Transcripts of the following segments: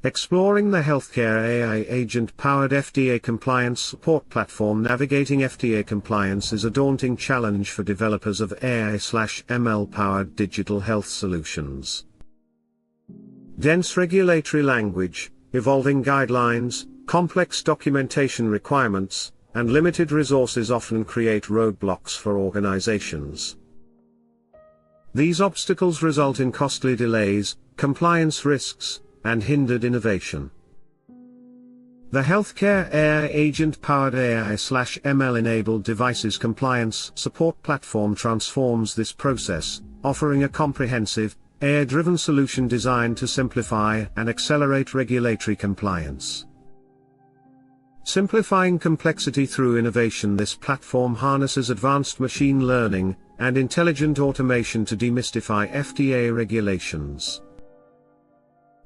Exploring the Healthcare AI Agent-Powered FDA Compliance Support Platform. Navigating FDA compliance is a daunting challenge for developers of AI/ML-powered digital health solutions. Dense regulatory language, evolving guidelines, complex documentation requirements, and limited resources often create roadblocks for organizations. These obstacles result in costly delays, compliance risks, and hindered innovation. The Healthcare AI Agent-Powered AI/ML-enabled devices compliance support platform transforms this process, offering a comprehensive, AI-driven solution designed to simplify and accelerate regulatory compliance. Simplifying complexity through innovation. This platform harnesses advanced machine learning and intelligent automation to demystify FDA regulations.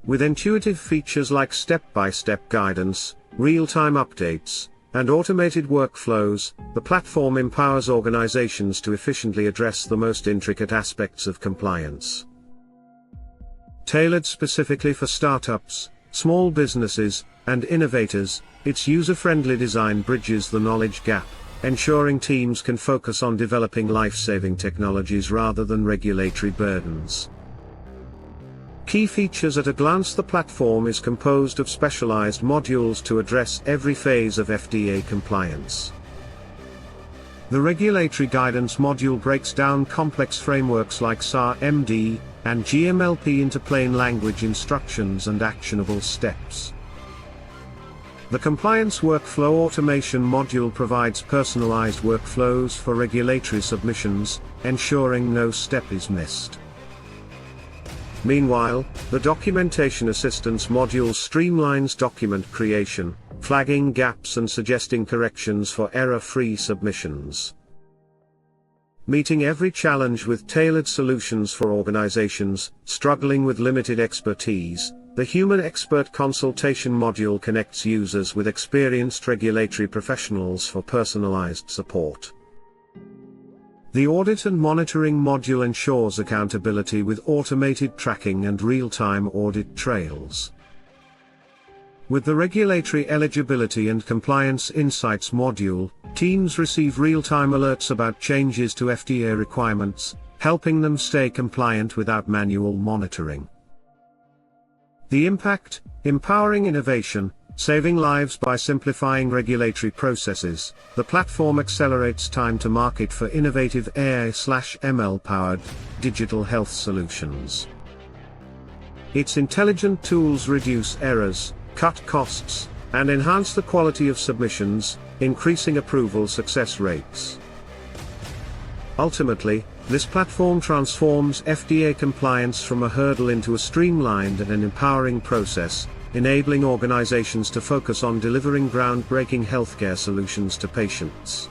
With intuitive features like step-by-step guidance, real-time updates, and automated workflows, the platform empowers organizations to efficiently address the most intricate aspects of compliance. Tailored specifically for startups, small businesses, and innovators, its user-friendly design bridges the knowledge gap, ensuring teams can focus on developing life-saving technologies rather than regulatory burdens. Key features at a glance. The platform is composed of specialized modules to address every phase of FDA compliance. The regulatory guidance module breaks down complex frameworks like SaMD and GMLP into plain language instructions and actionable steps. The compliance workflow automation module provides personalized workflows for regulatory submissions, ensuring no step is missed. Meanwhile, the documentation assistance module streamlines document creation, flagging gaps and suggesting corrections for error-free submissions. Meeting every challenge with tailored solutions for organizations struggling with limited expertise, the human expert consultation module connects users with experienced regulatory professionals for personalized support. The audit and monitoring module ensures accountability with automated tracking and real-time audit trails. With the regulatory eligibility and compliance insights module, teams receive real-time alerts about changes to FDA requirements, helping them stay compliant without manual monitoring. The impact: empowering innovation, saving lives by simplifying regulatory processes. The platform accelerates time to market for innovative AI/ML-powered digital health solutions. Its intelligent tools reduce errors, cut costs, and enhance the quality of submissions, increasing approval success rates. Ultimately, this platform transforms FDA compliance from a hurdle into a streamlined and empowering process, enabling organizations to focus on delivering groundbreaking healthcare solutions to patients.